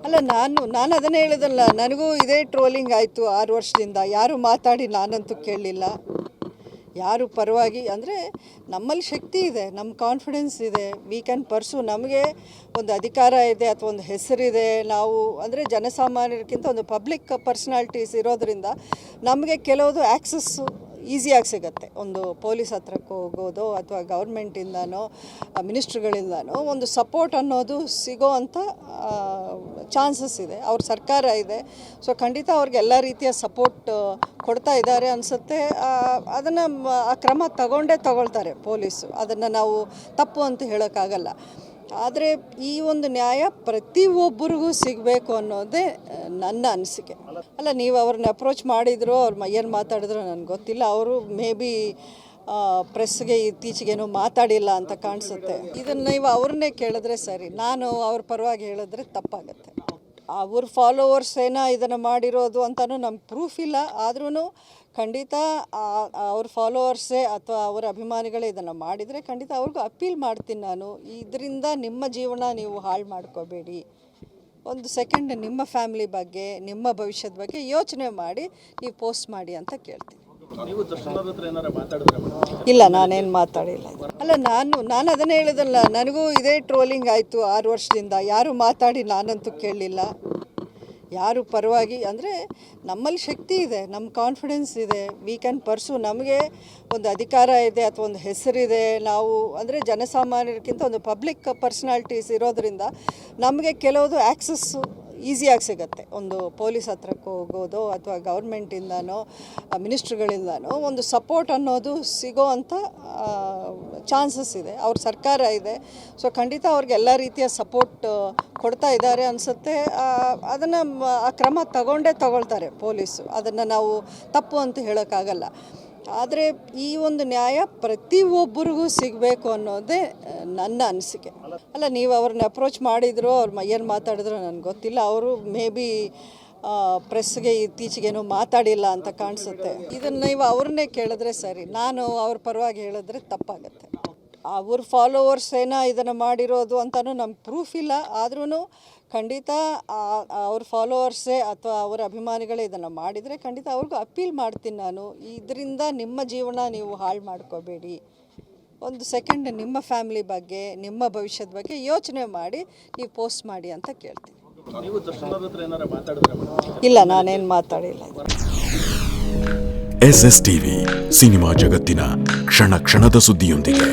ಅಲ್ಲ ನಾನು ಅದನ್ನೇ ಹೇಳಿದಲ್ಲ, ನನಗೂ ಇದೇ ಟ್ರೋಲಿಂಗ್ ಆಯಿತು 6 ವರ್ಷದಿಂದ. ಯಾರು ಮಾತಾಡಿ ನಾನಂತೂ ಕೇಳಲಿಲ್ಲ. ಯಾರು ಪರವಾಗಿ ಅಂದರೆ ನಮ್ಮಲ್ಲಿ ಶಕ್ತಿ ಇದೆ, ನಮ್ಮ ಕಾನ್ಫಿಡೆನ್ಸ್ ಇದೆ, ವಿ ಕ್ಯಾನ್ ಪರ್ಸು. ನಮಗೆ ಒಂದು ಅಧಿಕಾರ ಇದೆ ಅಥವಾ ಒಂದು ಹೆಸರಿದೆ. ನಾವು ಅಂದರೆ ಜನಸಾಮಾನ್ಯರಿಗಿಂತ ಒಂದು ಪಬ್ಲಿಕ್ ಪರ್ಸ್ನಾಲಿಟೀಸ್ ಇರೋದರಿಂದ ನಮಗೆ ಕೆಲವುದು ಆ್ಯಕ್ಸಸ್ಸು ಈಸಿಯಾಗಿ ಸಿಗುತ್ತೆ. ಒಂದು ಪೊಲೀಸ್ ಹತ್ರಕ್ಕೆ ಹೋಗೋದು ಅಥವಾ ಗೌರ್ಮೆಂಟಿಂದನೋ ಮಿನಿಸ್ಟ್ರುಗಳಿಂದನೋ ಒಂದು ಸಪೋರ್ಟ್ ಅನ್ನೋದು ಸಿಗೋ ಅಂಥ ಚಾನ್ಸಸ್ ಇದೆ. ಅವ್ರ ಸರ್ಕಾರ ಇದೆ, ಸೊ ಖಂಡಿತ ಅವ್ರಿಗೆ ಎಲ್ಲ ರೀತಿಯ ಸಪೋರ್ಟ್ ಕೊಡ್ತಾ ಇದ್ದಾರೆ ಅನಿಸುತ್ತೆ. ಅದನ್ನು ಆ ಕ್ರಮ ತಗೊಳ್ತಾರೆ ಪೊಲೀಸು. ಅದನ್ನು ನಾವು ತಪ್ಪು ಅಂತ ಹೇಳೋಕ್ಕಾಗಲ್ಲ. ಆದರೆ ಈ ಒಂದು ನ್ಯಾಯ ಪ್ರತಿಯೊಬ್ಬರಿಗೂ ಸಿಗಬೇಕು ಅನ್ನೋದೇ ನನ್ನ ಅನಿಸಿಕೆ. ಅಲ್ಲ, ನೀವು ಅವ್ರನ್ನ ಅಪ್ರೋಚ್ ಮಾಡಿದ್ರು, ಅವ್ರು ಏನು ಮಾತಾಡಿದ್ರು ನನಗೆ ಗೊತ್ತಿಲ್ಲ. ಅವರು ಮೇ ಬಿ ಪ್ರೆಸ್ಗೆ ಇತ್ತೀಚೆಗೇನೋ ಮಾತಾಡಿಲ್ಲ ಅಂತ ಕಾಣಿಸುತ್ತೆ. ಇದನ್ನು ನೀವು ಅವ್ರನ್ನೇ ಕೇಳಿದ್ರೆ ಸರಿ. ನಾನು ಅವ್ರ ಪರವಾಗಿ ಹೇಳಿದ್ರೆ ತಪ್ಪಾಗತ್ತೆ. ಅವ್ರ ಫಾಲೋವರ್ಸ್ ಏನೋ ಇದನ್ನು ಮಾಡಿರೋದು ಅಂತಲೂ ನಮ್ಗೆ ಪ್ರೂಫ್ ಇಲ್ಲ. ಆದ್ರೂ ಖಂಡಿತ ಅವ್ರ ಫಾಲೋವರ್ಸೇ ಅಥವಾ ಅವರ ಅಭಿಮಾನಿಗಳೇ ಇದನ್ನು ಮಾಡಿದರೆ ಖಂಡಿತ ಅವ್ರಿಗೂ ಅಪೀಲ್ ಮಾಡ್ತೀನಿ ನಾನು. ಇದರಿಂದ ನಿಮ್ಮ ಜೀವನ ನೀವು ಹಾಳು ಮಾಡ್ಕೋಬೇಡಿ. ಒಂದು ಸೆಕೆಂಡ್ ನಿಮ್ಮ ಫ್ಯಾಮಿಲಿ ಬಗ್ಗೆ, ನಿಮ್ಮ ಭವಿಷ್ಯದ ಬಗ್ಗೆ ಯೋಚನೆ ಮಾಡಿ ನೀವು ಪೋಸ್ಟ್ ಮಾಡಿ ಅಂತ ಕೇಳ್ತೀನಿ. ಇಲ್ಲ, ನಾನೇನು ಮಾತಾಡಿಲ್ಲ. ಅಲ್ಲ, ನಾನು ಅದನ್ನೇ ಹೇಳಿದಲ್ಲ, ನನಗೂ ಇದೇ ಟ್ರೋಲಿಂಗ್ ಆಯಿತು 6 ವರ್ಷದಿಂದ. ಯಾರು ಮಾತಾಡಿ ನಾನಂತೂ ಕೇಳಲಿಲ್ಲ. ಯಾರು ಪರವಾಗಿ ಅಂದರೆ ನಮ್ಮಲ್ಲಿ ಶಕ್ತಿ ಇದೆ, ನಮ್ಮ ಕಾನ್ಫಿಡೆನ್ಸ್ ಇದೆ, ವಿ ಕ್ಯಾನ್ ಪರ್ಸು. ನಮಗೆ ಒಂದು ಅಧಿಕಾರ ಇದೆ ಅಥವಾ ಒಂದು ಹೆಸರಿದೆ. ನಾವು ಅಂದರೆ ಜನಸಾಮಾನ್ಯರಿಗಿಂತ ಒಂದು ಪಬ್ಲಿಕ್ ಪರ್ಸ್ನಾಲಿಟೀಸ್ ಇರೋದರಿಂದ ನಮಗೆ ಕೆಲವುದು ಆ್ಯಕ್ಸಸ್ಸು ಈಸಿಯಾಗಿ ಸಿಗುತ್ತೆ. ಒಂದು ಪೊಲೀಸ್ ಹತ್ರಕ್ಕೆ ಹೋಗೋದು ಅಥವಾ ಗೌರ್ಮೆಂಟಿಂದನೋ ಮಿನಿಸ್ಟ್ರುಗಳಿಂದನೋ ಒಂದು ಸಪೋರ್ಟ್ ಅನ್ನೋದು ಸಿಗೋ ಅಂಥ ಚಾನ್ಸಸ್ ಇದೆ. ಅವ್ರ ಸರ್ಕಾರ ಇದೆ, ಸೊ ಖಂಡಿತ ಅವ್ರಿಗೆ ಎಲ್ಲ ರೀತಿಯ ಸಪೋರ್ಟ್ ಕೊಡ್ತಾ ಇದ್ದಾರೆ ಅನಿಸುತ್ತೆ. ಅದನ್ನು ಆ ಕ್ರಮ ತಗೊಳ್ತಾರೆ ಪೊಲೀಸು. ಅದನ್ನು ನಾವು ತಪ್ಪು ಅಂತ ಹೇಳೋಕ್ಕಾಗಲ್ಲ. ಆದರೆ ಈ ಒಂದು ನ್ಯಾಯ ಪ್ರತಿಯೊಬ್ಬರಿಗೂ ಸಿಗಬೇಕು ಅನ್ನೋದೇ ನನ್ನ ಅನಿಸಿಕೆ. ಅಲ್ಲ, ನೀವು ಅವ್ರನ್ನ ಅಪ್ರೋಚ್ ಮಾಡಿದ್ರು, ಅವ್ರು ಏನು ಮಾತಾಡಿದ್ರು ನನಗೆ ಗೊತ್ತಿಲ್ಲ. ಅವರು ಮೇ ಬಿ ಪ್ರೆಸ್ಗೆ ಇತ್ತೀಚೆಗೇನೋ ಮಾತಾಡಿಲ್ಲ ಅಂತ ಕಾಣಿಸುತ್ತೆ. ಇದನ್ನು ನೀವು ಅವ್ರನ್ನೇ ಕೇಳಿದ್ರೆ ಸರಿ. ನಾನು ಅವ್ರ ಪರವಾಗಿ ಹೇಳಿದ್ರೆ ತಪ್ಪಾಗತ್ತೆ. ಅವ್ರ ಫಾಲೋವರ್ಸ್ ಏನೋ ಇದನ್ನು ಮಾಡಿರೋದು ಅಂತಲೂ ನಮ್ಗೆ ಪ್ರೂಫ್ ಇಲ್ಲ. ಆದ್ರೂ ಖಂಡಿತ ಅವ್ರ ಫಾಲೋವರ್ಸೇ ಅಥವಾ ಅವರ ಅಭಿಮಾನಿಗಳೇ ಇದನ್ನು ಮಾಡಿದರೆ ಖಂಡಿತ ಅವ್ರಿಗೂ ಅಪೀಲ್ ಮಾಡ್ತೀನಿ ನಾನು. ಇದರಿಂದ ನಿಮ್ಮ ಜೀವನ ನೀವು ಹಾಳು ಮಾಡ್ಕೋಬೇಡಿ. ಒಂದು ಸೆಕೆಂಡ್ ನಿಮ್ಮ ಫ್ಯಾಮಿಲಿ ಬಗ್ಗೆ, ನಿಮ್ಮ ಭವಿಷ್ಯದ ಬಗ್ಗೆ ಯೋಚನೆ ಮಾಡಿ ನೀವು ಪೋಸ್ಟ್ ಮಾಡಿ ಅಂತ ಕೇಳ್ತೀನಿ. ಇಲ್ಲ, ನಾನೇನು ಮಾತಾಡಿಲ್ಲ. SSTV ಸಿನಿಮಾ ಜಗತ್ತಿನ ಕ್ಷಣ ಕ್ಷಣದ ಸುದ್ದಿಯೊಂದಿಗೆ.